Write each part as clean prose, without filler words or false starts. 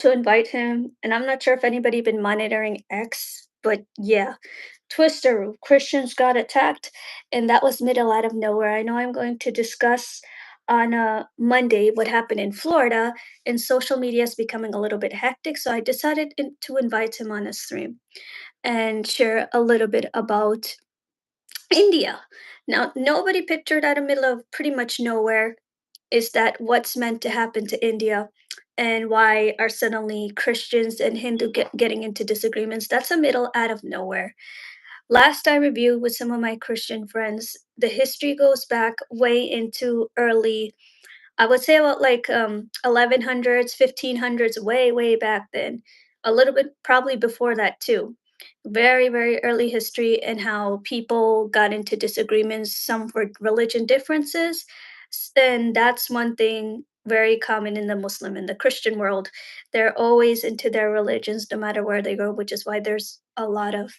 to invite him, and I'm not sure if anybody been monitoring X, but yeah, Twister Christians got attacked, and that was middle out of nowhere. I know I'm going to discuss on Monday what happened in Florida, and social media is becoming a little bit hectic, so I decided to invite him on a stream and share a little bit about India. Now, nobody pictured out of middle of pretty much nowhere is that what's meant to happen to India and why are suddenly Christians and getting into disagreements? That's a middle out of nowhere. Last I reviewed with some of my Christian friends, the history goes back way into early, I would say about like 1100s, 1500s, way back then. A little bit probably before that too. Very early history and how people got into disagreements, some for religion differences. And that's one thing very common in the Muslim and the Christian world. They're always into their religions no matter where they go, which is why there's a lot of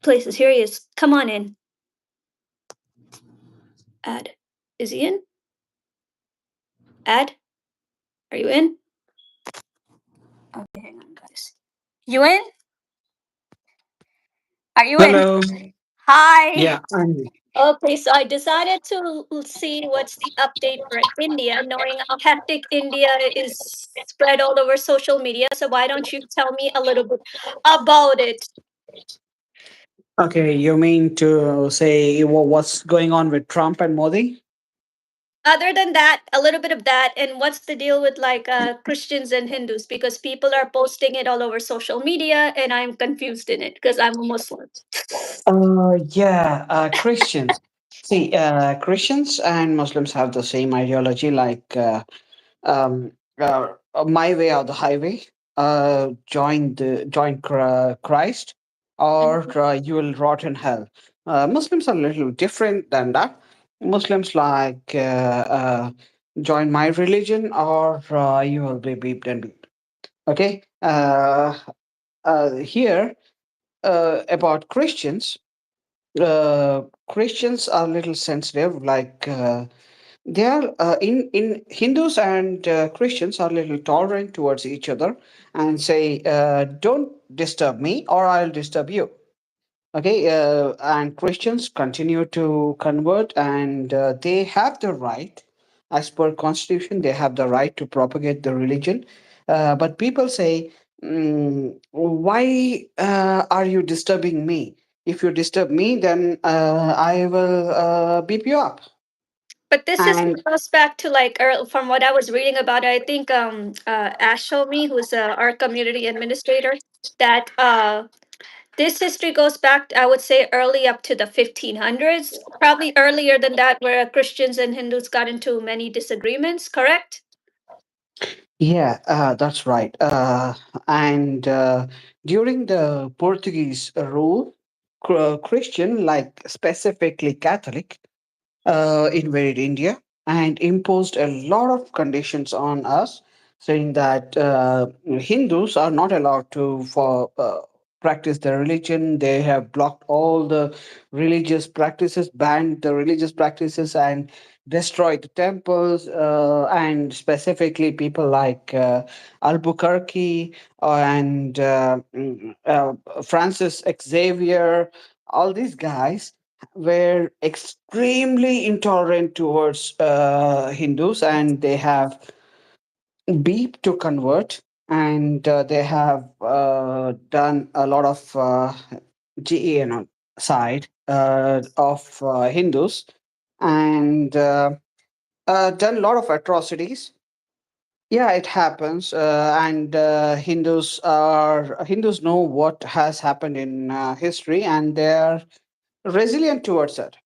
places. Here he is. Come on in. Ad. Is he in? Ad? Are you in? Okay, hang on, guys. You in? Are you in? Hello. Hi. Yeah, I'm. Okay, so I decided to see what's the update for India, knowing how hectic India is spread all over social media. So why don't you tell me a little bit about it? Okay, you mean to say what's going on with Trump and Modi? Other than that, a little bit of that, and what's the deal with like Christians and Hindus? Because people are posting it all over social media, and I'm confused in it because I'm a Muslim. Yeah, Christians. See, Christians and Muslims have the same ideology, like um, my way or the highway. Join Christ, or Mhm. you will rot in hell. Muslims are a little different than that. Muslims like join my religion, or you will be beeped and beeped. Okay. Here about Christians. Christians are a little sensitive, like they are in Hindus and Christians are a little tolerant towards each other and say, "Don't disturb me, or I'll disturb you." Okay, and Christians continue to convert, and they have the right, as per Constitution, they have the right to propagate the religion. But people say, "Why are you disturbing me? If you disturb me, then I will beep you up." But this is And goes back to like from what I was reading about it. I think Ash showed me, who's our community administrator, that this history goes back, I would say, early up to the 1500s, probably earlier than that, where Christians and Hindus got into many disagreements. Correct? yeah, that's right. And during the Portuguese rule, Christian, like specifically Catholic, invaded India and imposed a lot of conditions on us, saying that Hindus are not allowed to practice their religion. They have blocked all the religious practices, banned the religious practices, and destroyed the temples. And specifically, people like Albuquerque and Francis Xavier, all these guys were extremely intolerant towards Hindus, and they have beep to convert, and they have done a lot of genocide of Hindus, and done a lot of atrocities. Yeah, it happens, and Hindus know what has happened in history, and they are resilient towards it.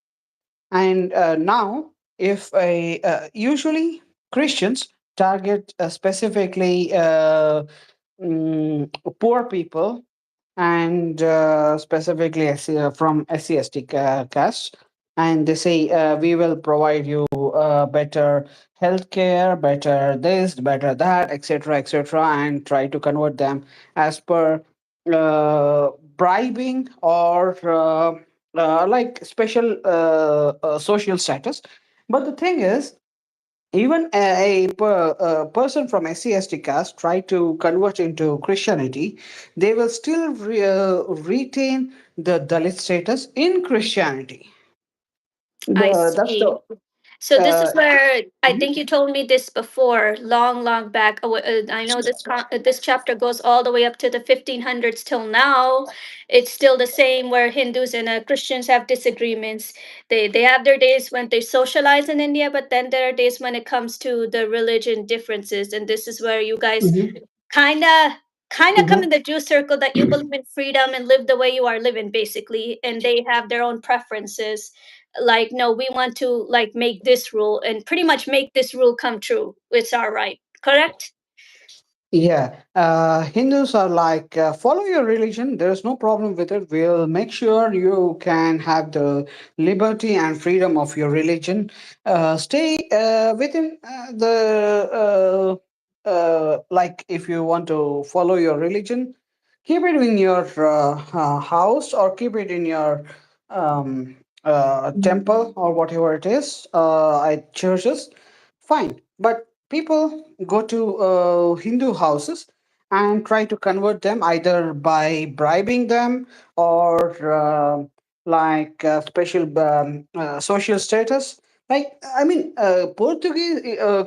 And now, if a usually Christians target specifically poor people, and specifically from SC/ST caste, and they say we will provide you better healthcare, better this, better that, etc., and try to convert them as per bribing or like special social status. But the thing is, Even a person from SC/ST caste try to convert into Christianity, they will still retain the Dalit status in Christianity. I That's see. the So this uh, is where I mhm, think you told me this before, long, long back. I know this chapter goes all the way up to the 1500s till now. It's still the same where Hindus and Christians have disagreements. They have their days when they socialize in India, but then there are days when it comes to the religion differences, and this is where you guys mhm, kinda kinda come in mhm. the Jew circle that you believe in freedom and live the way you are living basically, and they have their own preferences. Like, no, we want to like make this rule and pretty much make this rule come true. It's our right, correct? Yeah, Hindus are like, follow your religion. There's no problem with it. We'll make sure you can have the liberty and freedom of your religion. Stay within like, if you want to follow your religion, keep it in your house or keep it in your temple or whatever it is, at churches. Fine. But people go to Hindu houses and try to convert them either by bribing them or special social status. Like, I mean, Portuguese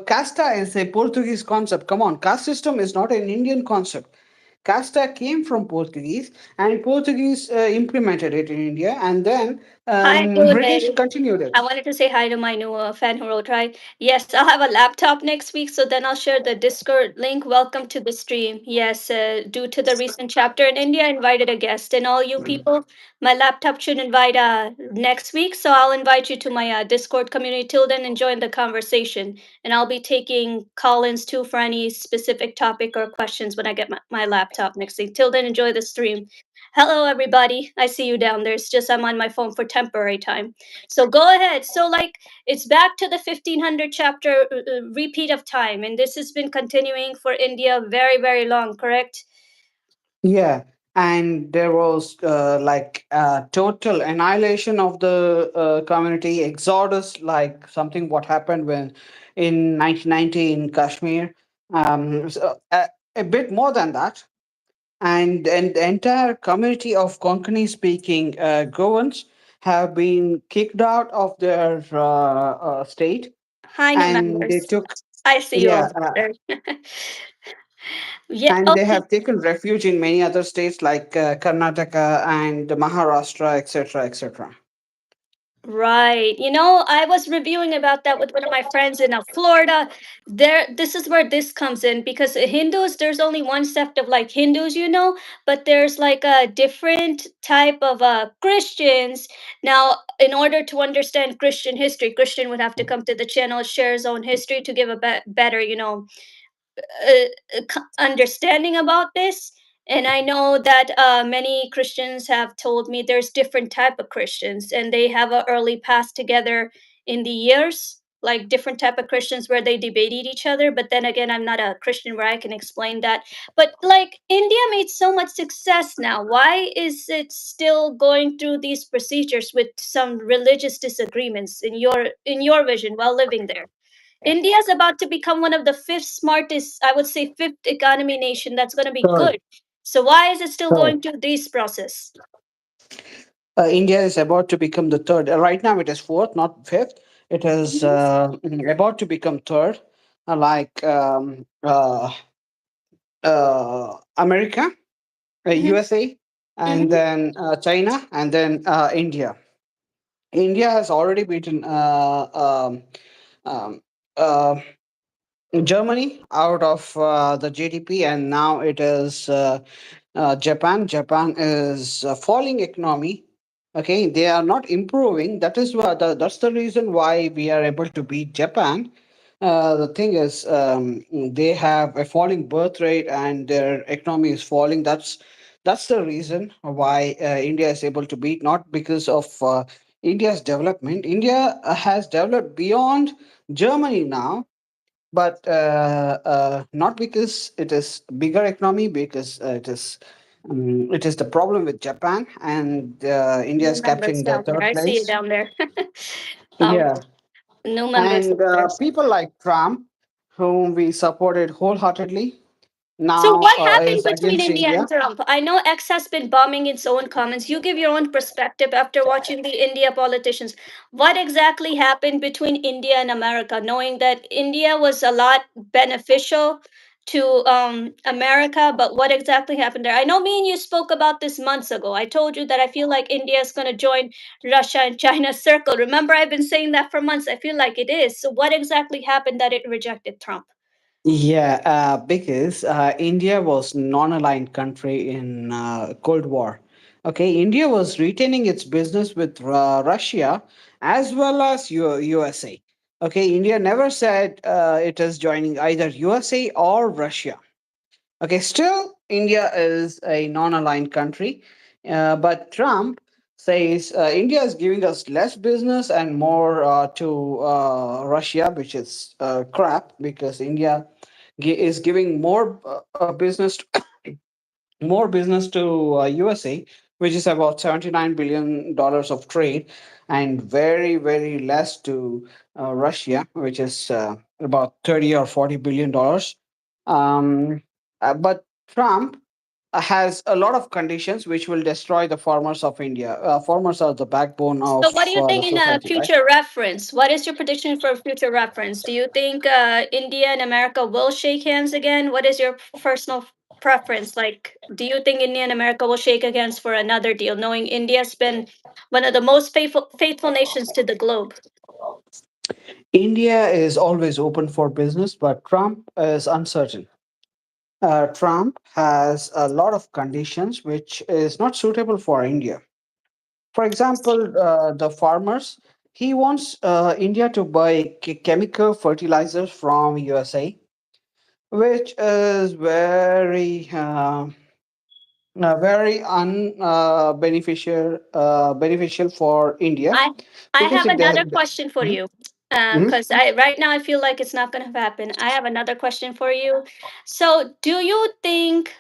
casta is a Portuguese concept. Come on, caste system is not an Indian concept. Casta came from Portuguese, and Portuguese implemented it in India, and then Hi, British Dune. continued I it. wanted to say hi to my new fan who wrote, right? Yes, I'll have a laptop next week, so then I'll share the Discord link. Welcome to the stream. Yes, due to the recent chapter in India, I invited a guest. And all you people, my laptop should invite next week, so I'll invite you to my Discord community. Till then, enjoy the conversation. And I'll be taking call-ins too for any specific topic or questions when I get my laptop next week. Till then, enjoy the stream. Hello, everybody. I see you down there. It's just I'm on my phone for temporary time. So go ahead. So like it's back to the 1500 chapter repeat of time, and this has been continuing for India very very long. Correct? Yeah, and there was total annihilation of the community, exodus, like something what happened when in 1990 in Kashmir. A bit more than that, and the entire community of Konkani speaking Goans have been kicked out of their state, Hi, new and they members. took I see you yeah all there. Yeah. and they Okay. have taken refuge in many other states like Karnataka and Maharashtra, etc., etc. Right. I was reviewing about that with one of my friends in Florida. This is where this comes in because Hindus, there's only one sect of like Hindus, but there's like a different type of Christians. Now, in order to understand Christian history, Christian would have to come to the channel, share his own history to give a better, understanding about this. And I know that many Christians have told me there's different type of Christians and they have a early past together in the years, like different type of Christians where they debated each other. But then again, I'm not a Christian where I can explain that. But like India made so much success now, why is it still going through these procedures with some religious disagreements in your vision while living there? India is about to become one of the fifth smartest, I would say, fifth economy nation. That's going to be Third, good. So why is it still third. going through this process? India is about to become the third. Right now, it is fourth, not fifth. It is Mhm. about to become third, like America, Mhm. USA, and Mhm. then China, and then India. India has already beaten um, uh, Germany out of the GDP, and now it is Japan. Japan is a falling economy. Okay, they are not improving. That is why that's the reason why we are able to beat Japan. The thing is, they have a falling birth rate and their economy is falling. That's the reason why India is able to beat, not because of India's development. India has developed beyond Germany now, but not because it is bigger economy, because it is the problem with Japan, and India New is members capturing the down there. third I see you place. down there. um, Yeah. New members of And theirs. people like Trump, whom we supported wholeheartedly, So now what happened is between against India and India. Trump? I know X has been bombing its own comments. You give your own perspective after watching the India politicians. What exactly happened between India and America, knowing that India was a lot beneficial to America, but what exactly happened there? I know me and you spoke about this months ago. I told you that I feel like India is going to join Russia and China's circle. Remember, I've been saying that for months. I feel like it is. So what exactly happened that it rejected Trump? Yeah, because India was non-aligned country in Cold War. Okay, India was retaining its business with Russia as well as USA. Okay, India never said it is joining either USA or Russia. Okay, still, India is a non aligned country, but Trump says India is giving us less business and more to Russia, which is crap because India is giving more business more business to USA, which is about $79 billion of trade, and very less to Russia, which is about 30 or $40 billion. Um, but Trump has a lot of conditions which will destroy the farmers of India. Farmers are the backbone So, of what do you the think in a society, right? future reference? What is your prediction for future reference? Do you think India and America will shake hands again? What is your personal preference? Like, do you think India and America will shake hands for another deal, knowing India's been one of the most faithful nations to the globe? India is always open for business, but Trump is uncertain. Trump has a lot of conditions which is not suitable for India. For example, the farmers, he wants India to buy chemical fertilizers from USA, which is very beneficial for India I I because have it. another question for Mhm, you. mhm. Because I right now I feel like it's not going to happen. I have another question for you. So, do you think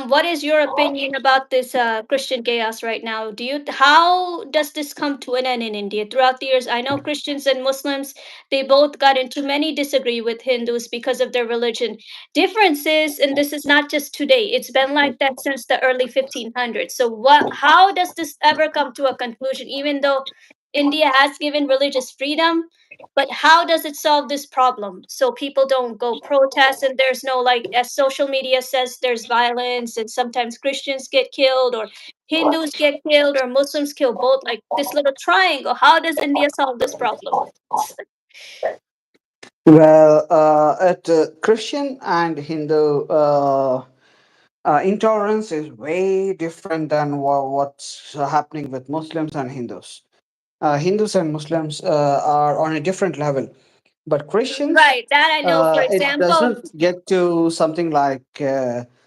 what is your opinion about this Christian chaos right now? How does this come to an end in India? Throughout the years, I know Christians and Muslims, they both got into many disagree with Hindus because of their religion differences, and this is not just today. It's been like that since the early 1500s. So what how does this ever come to a conclusion, even though India has given religious freedom, but how does it solve this problem? So people don't go protest and there's no, like, as social media says, there's violence and sometimes Christians get killed or Hindus get killed or Muslims kill both, like this little triangle. How does India solve this problem? Well, at Christian and Hindu intolerance is way different than what's happening with Muslims and Hindus. Hindus and Muslims are on a different level, but Christians, Right, that I know. For it example, doesn't get to something like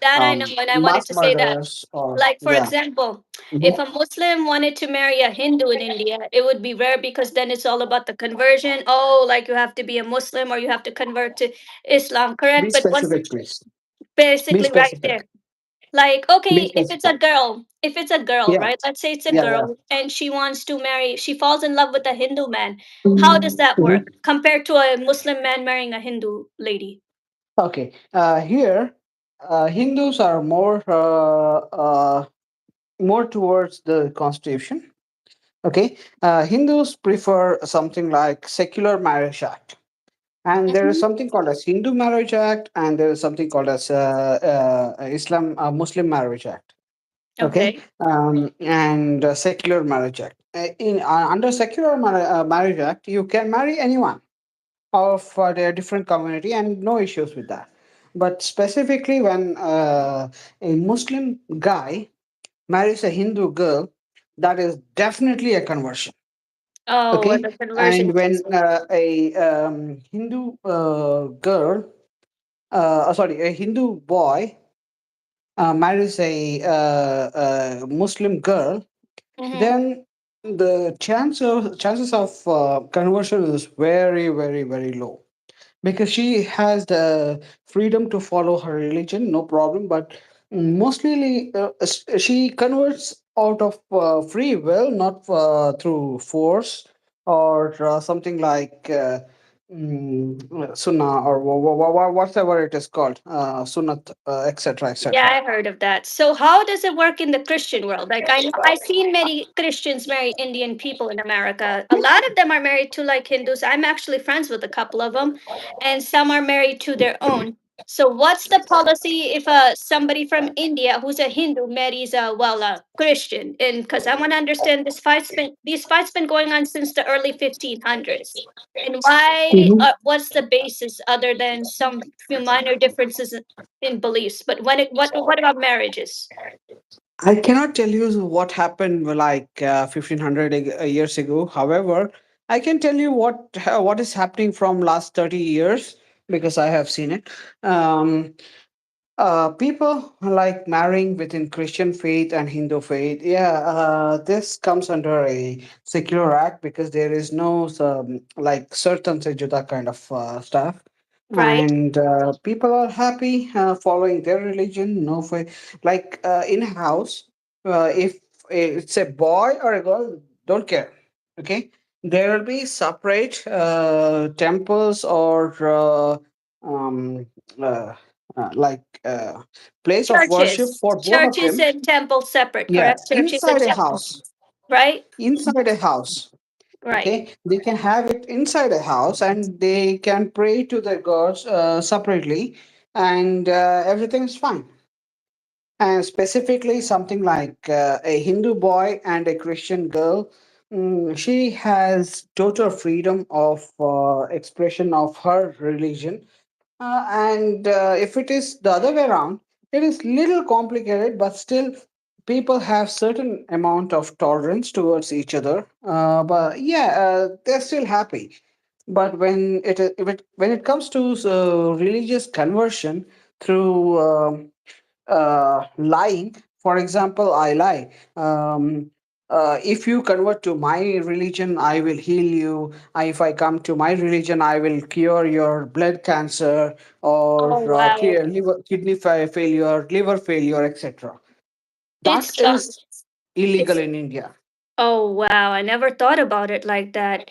that I know, and I wanted mass to say that. murders or Like, for yeah. example, if Mhm. a Muslim wanted to marry a Hindu in India, it would be rare because then it's all about the conversion. Oh, like you have to be a Muslim or you have to convert to Islam, Be correct? But once, specific, please. Be basically, right there. specific. Like, Be okay, specific. if it's a girl, Yeah, right? Let's say it's a yeah, yeah. girl and she wants to marry, she falls in love with a Hindu man. How does that Mhm. work compared to a Muslim man marrying a Hindu lady? Okay. Here, Hindus are more towards the constitution. Okay. Hindus prefer something like secular marriage act, and there is Mhm. something called as Hindu marriage act, and there is something called as Islam Muslim marriage act. Okay, Okay. and secular marriage act. In under secular marriage act, you can marry anyone of their different community and no issues with that. But specifically, when a Muslim guy marries a Hindu girl, that is definitely a conversion. Oh, where Okay, the conversion and takes when place. a Hindu girl, sorry, a Hindu boy marries a Muslim girl, Mm-hmm. then the chances of conversion is very low because she has the freedom to follow her religion, no problem. But mostly she converts out of free will, not through force or something like sunnah, or whatever it is called, sunnat, etc., Yeah, etc. I heard of that. So how does it work in the Christian world? Like I've seen many Christians marry Indian people in America. A lot of them are married to like Hindus. I'm actually friends with a couple of them, and some are married to their own. So what's the policy if somebody from India who's a Hindu marries a Christian? And because I want to understand these fights been going on since the early 1500s. And why? What's the basis other than some few minor differences in beliefs? But what about marriages? I cannot tell you what happened like 1500 years ago. However, I can tell you what is happening from last 30 years, because I have seen it. Um, People like marrying within Christian faith and Hindu faith. Yeah, this comes under a secular act, because there is no like certain se juda kind of stuff, Right. and people are happy following their religion. No faith, like in a house, if it's a boy or a girl, don't care. Okay, there will be separate temples or um, uh, like place of worship for both of Churches them. and temples separate, Yeah, correct? Churches and inside a temples. house. Right? Inside a house. Right. Okay, they can have it inside a house, and they can pray to their gods separately, and everything is fine. And specifically, something like a Hindu boy and a Christian girl, she has total freedom of expression of her religion. And if it is the other way around, it is little complicated, but still people have certain amount of tolerance towards each other. But yeah, they're still happy. But when it comes to religious conversion through lying, for example, I lie. If you convert to my religion, I will heal you. If I come to my religion, I will cure your blood cancer, or Oh wow. kidney failure, liver failure, etc. That It's is illegal it's in India. oh wow. I never thought about it like that.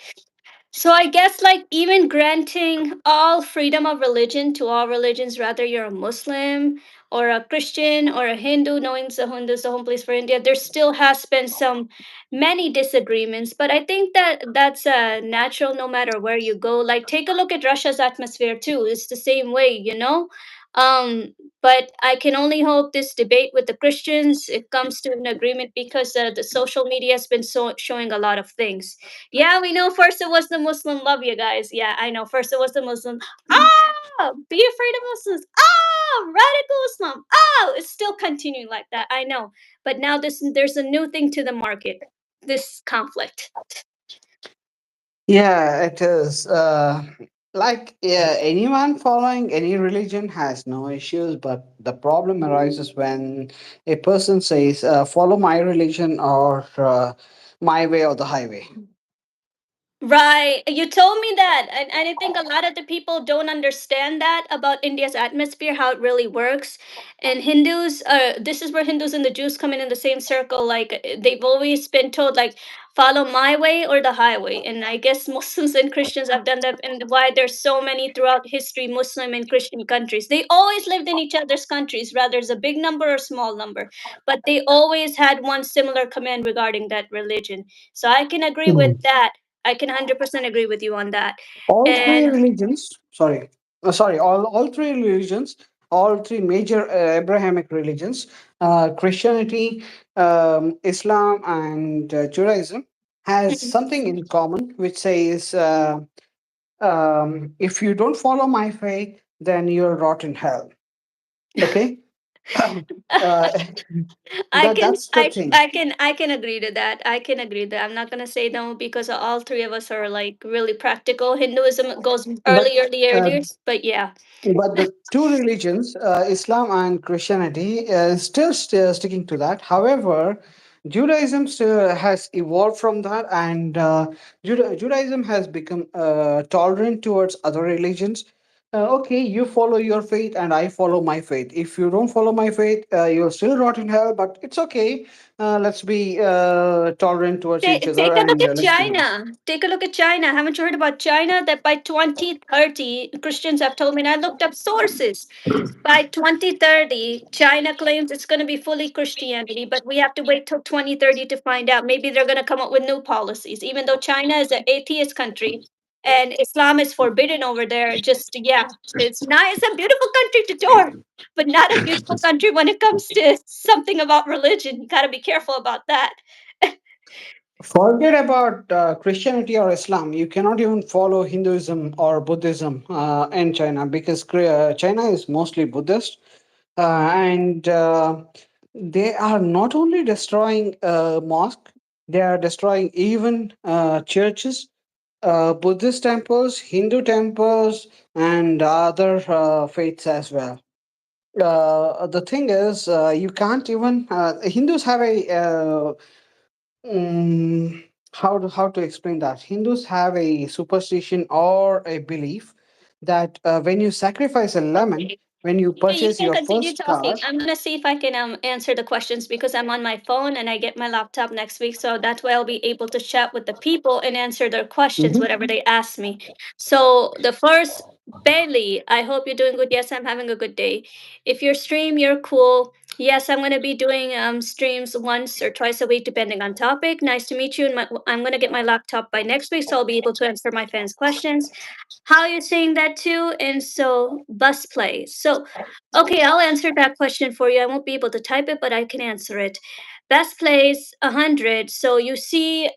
So I guess like even granting all freedom of religion to all religions, whether you're a Muslim or a Christian or a Hindu, knowing the Hindu is the home place for India, there still has been some many disagreements. But I think that that's natural no matter where you go. Like take a look at Russia's atmosphere too. It's the same way, you know. Um, but I can only hope this debate with the Christians it comes to an agreement because the social media has been showing a lot of things. Yeah, we know first it was the Muslim. Love you guys. Yeah, I know. First it was the Muslim. Ah, be afraid of Muslims. Ah, radical Islam. Oh, it's still continuing like that. I know. But now there's a new thing to the market. This conflict. Yeah, it is. Like, yeah, anyone following any religion has no issues, but the problem arises when a person says, "Follow my religion," or "My way or the highway." Right. You told me that. And I think a lot of the people don't understand that about India's atmosphere, how it really works. And Hindus, this is where Hindus and the Jews come in the same circle. Like they've always been told, like, follow my way or the highway. And I guess Muslims and Christians have done that. And why there's so many throughout history, Muslim and Christian countries. They always lived in each other's countries, whether it's a big number or small number. But they always had one similar command regarding that religion. So I can agree with Mhm. that. I can 100% agree with you on that. All three And religions, sorry, all three religions, all three major Abrahamic religions, Christianity, Islam, and Judaism, has something in common, which says, if you don't follow my faith, then you'll rot in hell. Okay. uh, I can that's the thing. I can agree to that. I can agree that I'm not gonna say no because all three of us are like really practical. Hinduism goes But earlier, but yeah. the two religions, Islam and Christianity, still sticking to that. However, Judaism still has evolved from that, and Judaism has become tolerant towards other religions. Okay, you follow your faith and I follow my faith. If you don't follow my faith, you'll still rot in hell, but it's okay. Let's be tolerant towards each other Take a look and at let's do this. China. Take a look at China. Haven't you heard about China? That by 2030, Christians have told me, and I looked up sources. By 2030, China claims it's going to be fully Christianity, but we have to wait till 2030 to find out. Maybe they're going to come up with new policies, even though China is an atheist country and Islam is forbidden over there. Just, yeah, it's not, it's a beautiful country to tour, but not a beautiful country when it comes to something about religion. You got to be careful about that. Forget about Christianity or Islam. You cannot even follow Hinduism or Buddhism in China because China is mostly Buddhist. And they are not only destroying mosque, they are destroying even churches, Buddhist temples, Hindu temples, and other faiths as well. The thing is, you can't even. Hindus have a how to explain that? Hindus have a superstition or a belief that when you sacrifice a lemon, Okay. when you Yeah, you purchase can your continue first car. talking. I'm gonna see if I can answer the questions because I'm on my phone and I get my laptop next week, so that way I'll be able to chat with the people and answer their questions, Mhm. whatever they ask me. So the first, Bailey, I hope you're doing good. Yes, I'm having a good day. If your stream, you're cool. Yes, I'm gonna be doing streams once or twice a week depending on topic. Nice to meet you. And I'm gonna get my laptop by next week, so I'll be able to answer my fans' questions. How you're saying that too, and so bus play. So okay, I'll answer that question for you. I won't be able to type it, but I can answer it. Best place 100. So you see,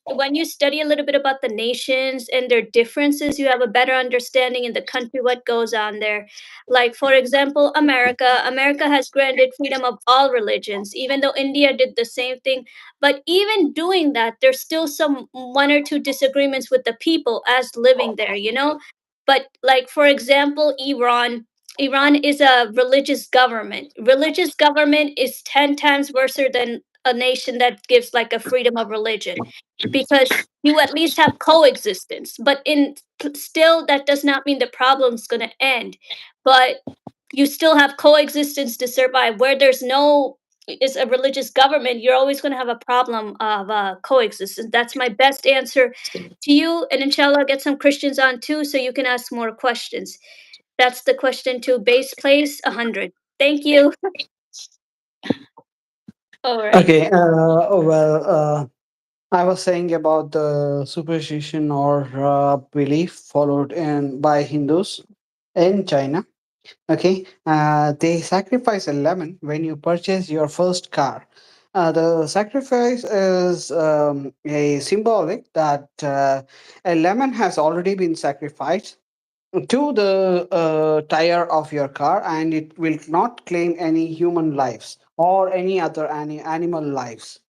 when you study a little bit about the nations and their differences, you have a better understanding in the country what goes on there. Like for example, America. America has granted freedom of all religions, even though India did the same thing. But even doing that, there's still some one or two disagreements with the people as living there. But like for example, Iran is a religious government. Religious government is 10 times worse than a nation that gives like a freedom of religion because you at least have coexistence. But in still, that does not mean the problem's going to end. But you still have coexistence to survive. Where there's no is a religious government, you're always going to have a problem of coexistence. That's my best answer to you. And inshallah, I'll get some Christians on too so you can ask more questions. That's the question to base place 100. Thank you. All right. Okay. I was saying about the superstition or belief followed in by Hindus in China. Okay, they sacrifice a lemon when you purchase your first car. The sacrifice is a symbolic that a lemon has already been sacrificed to the tire of your car, and it will not claim any human lives or any other animal lives.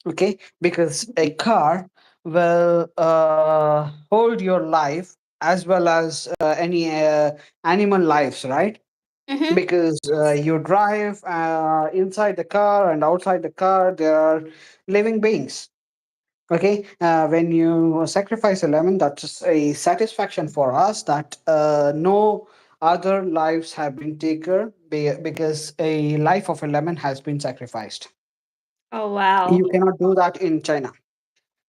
Okay, because a car will hold your life as well as any animal lives, right? Mm-hmm. Because you drive inside the car and outside the car there are living beings. Okay, when you sacrifice a lemon, that's a satisfaction for us that no other lives have been taken because a life of a lemon has been sacrificed. Oh, wow. You cannot do that in China.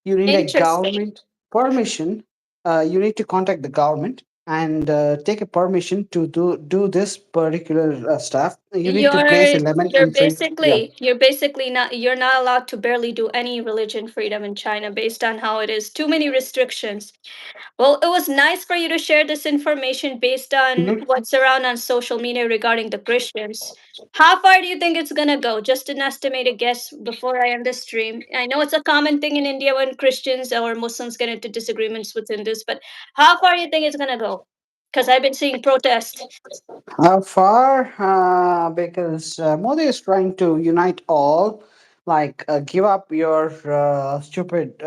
You need a Interesting. government permission. You need to contact the government and take a permission to do this particular stuff. You need to place You're a lemon you're inside. Yeah. basically not you're not allowed to barely do any religion freedom in China based on how it is. Too many restrictions. Well, it was nice for you to share this information based on Mhm. what's around on social media regarding the Christians. How far do you think it's gonna go? Just an estimated guess before I end the stream. I know it's a common thing in India when Christians or Muslims get into disagreements within this, but how far do you think it's gonna go? Because I've been seeing protests. How far? Because Modi is trying to unite all, like give up your stupid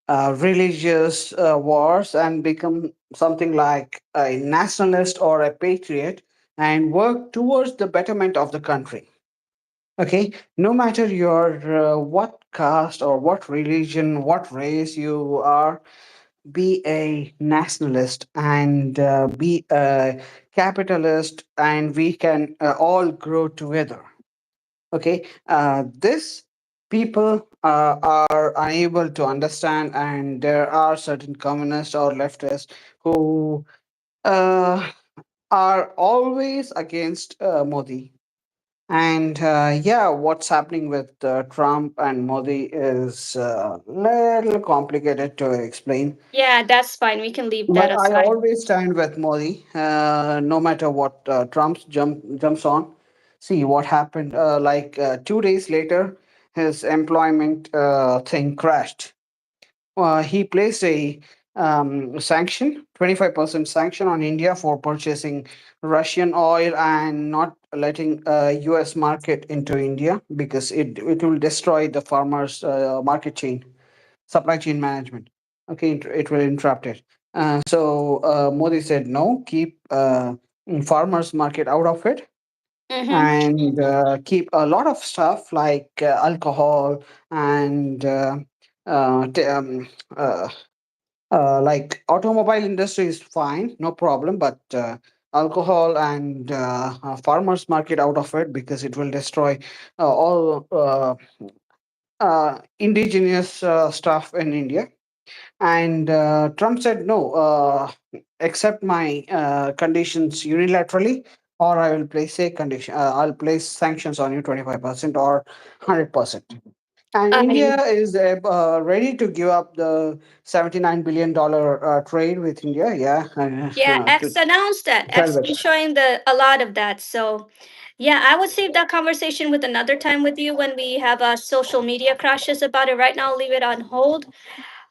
religious wars and become something like a nationalist or a patriot and work towards the betterment of the country. Okay, no matter your what caste or what religion, what race you are, be a nationalist and be a capitalist, and we can all grow together. Okay, this people are unable to understand, and there are certain communists or leftists who uh, are always against Modi. And yeah, what's happening with Trump and Modi is a little complicated to explain. Yeah, that's fine. We can leave that But I aside. always stand with Modi, no matter what Trump's jumps on. See what happened. 2 days later, his employment thing crashed. He placed a sanction, 25% sanction on India for purchasing Russian oil and not letting U.S. market into India because it will destroy the farmers' market chain, supply chain management. Okay, it will interrupt it. So Modi said no, keep farmers' market out of it, Mm-hmm. and keep a lot of stuff like alcohol and uh, t- um, uh, like automobile industry is fine, no problem, but alcohol and farmers market out of it because it will destroy all indigenous stuff in India. And Trump said, no, accept my conditions unilaterally, or I will place a condition. I'll place sanctions on you 25% or 100%. And India I is ready to give up the $79 billion trade with India. Yeah, Yeah, to X announced that. tell X it. been showing the a lot of that. So yeah, I would save that conversation with another time with you when we have social media crashes about it. Right now, leave it on hold.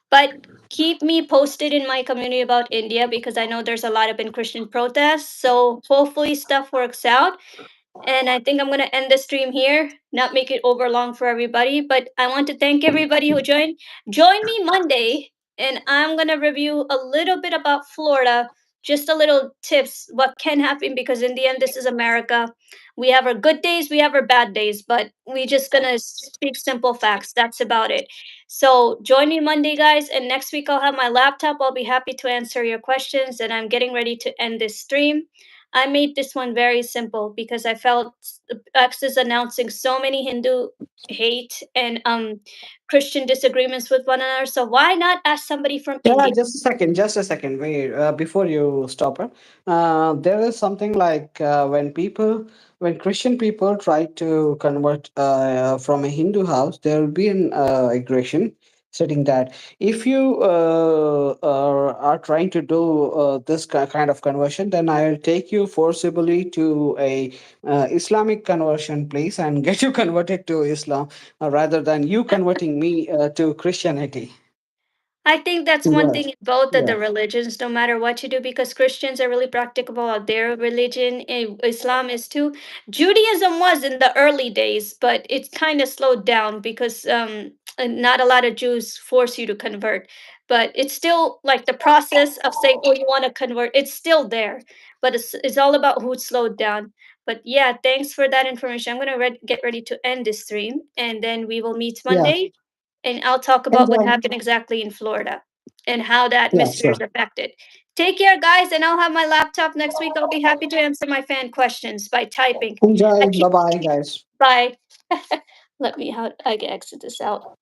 But keep me posted in my community about India because I know there's a lot of been Christian protests. So hopefully stuff works out. And I think I'm going to end the stream here, not make it over long for everybody. But I want to thank everybody who joined. Join me Monday, and I'm going to review a little bit about Florida, just a little tips what can happen because in the end, this is America. We have our good days, we have our bad days, but we just going to speak simple facts. That's about it. So join me Monday, guys. And next week, I'll have my laptop. I'll be happy to answer your questions. And I'm getting ready to end this stream. I made this one very simple because I felt X is announcing so many Hindu hate and Christian disagreements with one another. So why not ask somebody from Yeah, India? just a second, just a second. Wait, before you stop it, there is something like when Christian people try to convert from a Hindu house, there will be an aggression stating that if you are trying to do this kind of conversion, then I will take you forcibly to a Islamic conversion place and get you converted to Islam, rather than you converting me to Christianity. I think that's one Right. thing in both of Yeah. the religions, no matter what you do, because Christians are really practical about their religion. Islam is too. Judaism was in the early days, but it's kind of slowed down because not a lot of Jews force you to convert. But it's still like the process of saying, oh, you want to convert, it's still there. But it's all about who slowed down. But yeah, thanks for that information. I'm going to get ready to end this stream and then we will meet Yeah. Monday and I'll talk about what Enjoy. happened exactly in Florida and how that Yeah, mystery is sure. affected. Take care, guys, and I'll have my laptop next week. I'll be happy to answer my fan questions by typing. I Enjoy. keep Bye bye, guys. bye. Let me how I can exit this out.